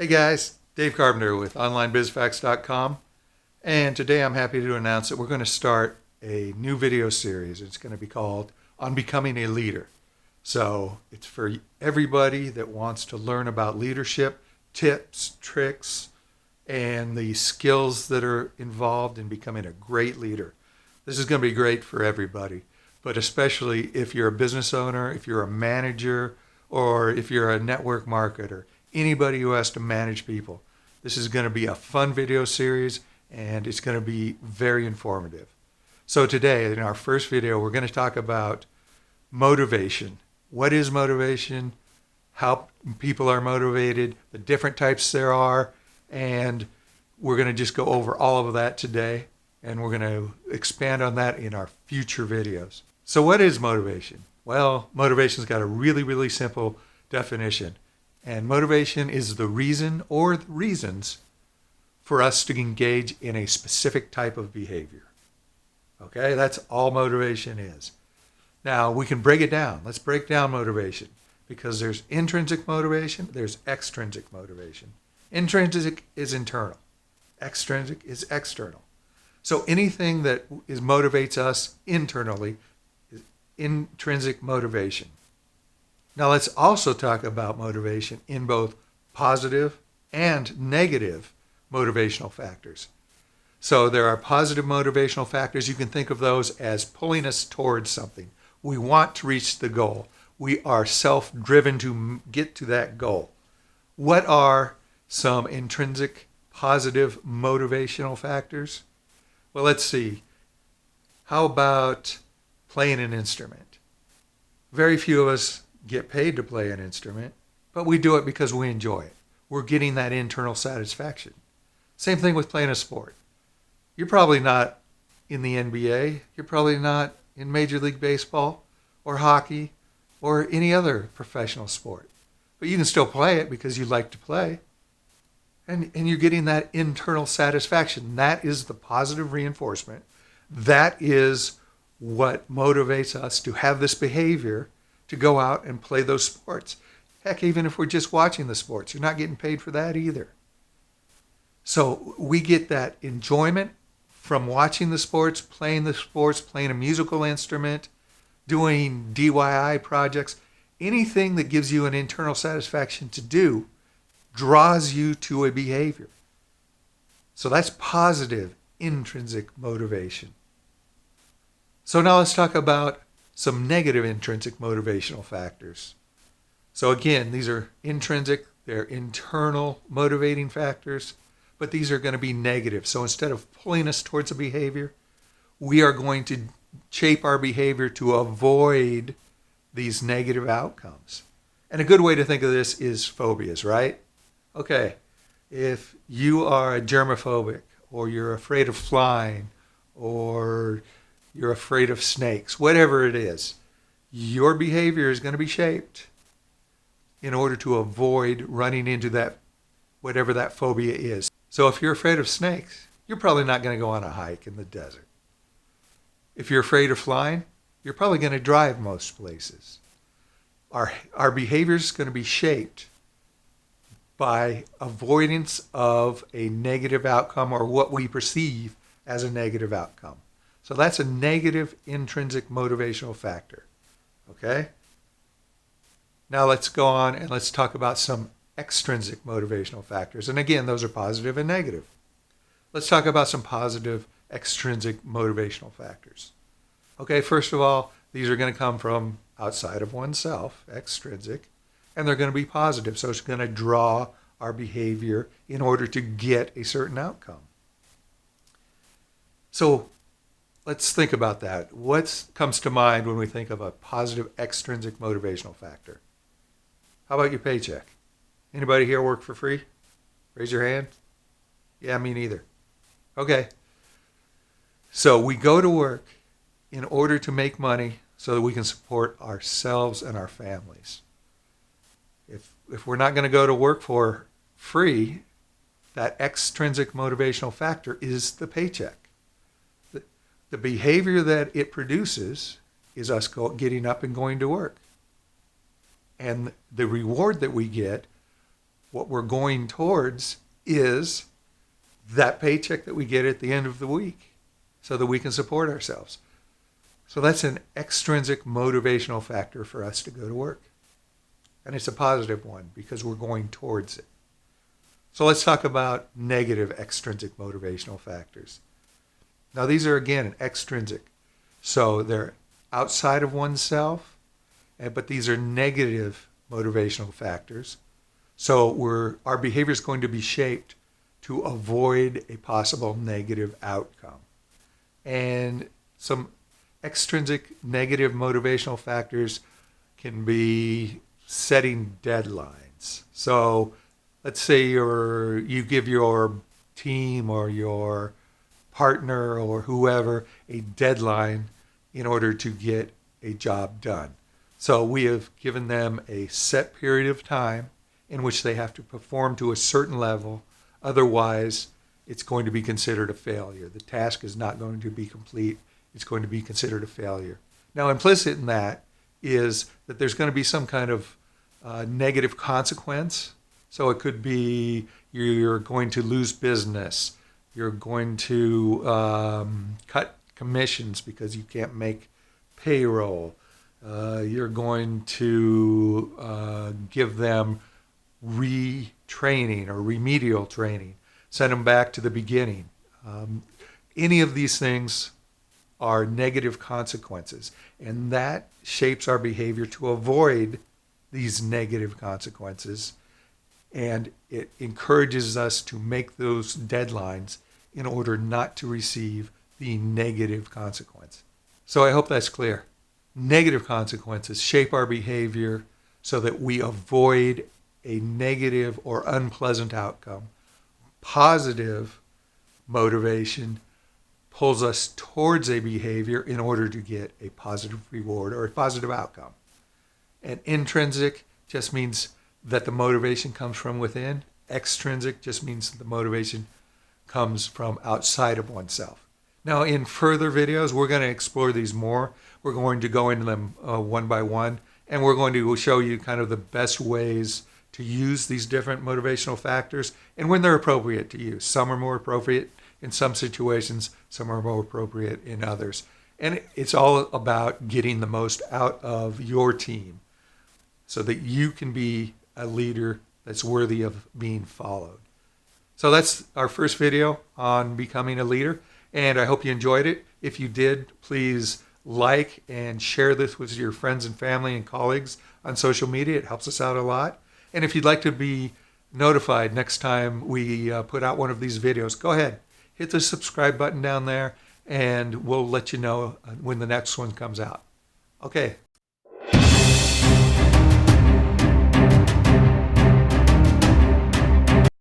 Hey guys, Dave Carpenter with OnlineBizFacts.com, and today I'm happy to announce that we're going to start a new video series. It's going to be called On Becoming a Leader. So it's for everybody that wants to learn about leadership, tips, tricks, and the skills that are involved in becoming a great leader. This is going to be great for everybody, but especially if you're a business owner, if you're a manager, or if you're a network marketer, anybody who has to manage people. This is going to be a fun video series, and it's going to be very informative. So today, in our first video, we're going to talk about motivation. What is motivation? How people are motivated, the different types there are, and we're going to just go over all of that today, and we're going to expand on that in our future videos. So what is motivation? Well, motivation's got a really simple definition. And motivation is the reason or the reasons for us to engage in a specific type of behavior. Okay, that's all motivation is. Now, we can break it down. Let's break down motivation, because there's intrinsic motivation, there's extrinsic motivation. Intrinsic is internal. Extrinsic is external. So anything that motivates us internally is intrinsic motivation. Now let's also talk about motivation in both positive and negative motivational factors. So there are positive motivational factors. You can think of those as pulling us towards something. We want to reach the goal. We are self-driven to get to that goal. What are some intrinsic positive motivational factors? Well, let's see. How about playing an instrument? Very few of us get paid to play an instrument, but we do it because we enjoy it. We're getting that internal satisfaction. Same thing with playing a sport. You're probably not in the NBA. You're probably not in Major League Baseball or hockey or any other professional sport. But you can still play it because you like to play. And you're getting that internal satisfaction. That is the positive reinforcement. That is what motivates us to have this behavior to go out and play those sports. Heck, even if we're just watching the sports, you're not getting paid for that either. So we get that enjoyment from watching the sports, playing a musical instrument, doing DIY projects. Anything that gives you an internal satisfaction to do draws you to a behavior. So that's positive intrinsic motivation. So now let's talk about some negative intrinsic motivational factors. So again, these are intrinsic, they're internal motivating factors, but these are going to be negative. So instead of pulling us towards a behavior, we are going to shape our behavior to avoid these negative outcomes. And a good way to think of this is phobias, right? Okay, if you are a germophobic, or you're afraid of flying, or you're afraid of snakes, whatever it is, your behavior is going to be shaped in order to avoid running into that, whatever that phobia is. So if you're afraid of snakes, you're probably not going to go on a hike in the desert. If you're afraid of flying, you're probably going to drive most places. Our behavior is going to be shaped by avoidance of a negative outcome, or what we perceive as a negative outcome. So that's a negative intrinsic motivational factor. Okay? Now let's go on and let's talk about some extrinsic motivational factors. And again, those are positive and negative. Let's talk about some positive extrinsic motivational factors. Okay, first of all, these are going to come from outside of oneself, extrinsic, and they're going to be positive. So it's going to draw our behavior in order to get a certain outcome. So let's think about that. What comes to mind when we think of a positive extrinsic motivational factor? How about your paycheck? Anybody here work for free? Raise your hand. Yeah, me neither. Okay. So we go to work in order to make money so that we can support ourselves and our families. If we're not going to go to work for free, that extrinsic motivational factor is the paycheck. The behavior that it produces is us getting up and going to work. And the reward that we get what we're going towards is that paycheck that we get at the end of the week so that we can support ourselves. So that's an extrinsic motivational factor for us to go to work. And it's a positive one because we're going towards it. So let's talk about negative extrinsic motivational factors. Now these are, again, extrinsic. So they're outside of oneself, but these are negative motivational factors. So our behavior is going to be shaped to avoid a possible negative outcome. And some extrinsic negative motivational factors can be setting deadlines. So let's say you give your team or your partner or whoever a deadline in order to get a job done. So we have given them a set period of time in which they have to perform to a certain level. Otherwise, it's going to be considered a failure. The task is not going to be complete. It's going to be considered a failure. Now, implicit in that is that there's going to be some kind of negative consequence. So it could be you're going to lose business. You're going to cut commissions because you can't make payroll. You're going to give them retraining or remedial training, send them back to the beginning. Any of these things are negative consequences, and that shapes our behavior to avoid these negative consequences, and it encourages us to make those deadlines in order not to receive the negative consequence. So I hope that's clear. Negative consequences shape our behavior so that we avoid a negative or unpleasant outcome. Positive motivation pulls us towards a behavior in order to get a positive reward or a positive outcome. And intrinsic just means that the motivation comes from within. Extrinsic just means that the motivation comes from outside of oneself. Now, in further videos, we're going to explore these more. We're going to go into them one by one, and we're going to show you kind of the best ways to use these different motivational factors and when they're appropriate to use. Some are more appropriate in some situations, some are more appropriate in others. And it's all about getting the most out of your team so that you can be a leader that's worthy of being followed. So that's our first video on becoming a leader, and I hope you enjoyed it. If you did, please like and share this with your friends and family and colleagues on social media. It helps us out a lot. And if you'd like to be notified next time we put out one of these videos, go ahead, hit the subscribe button down there, and we'll let you know when the next one comes out. Okay,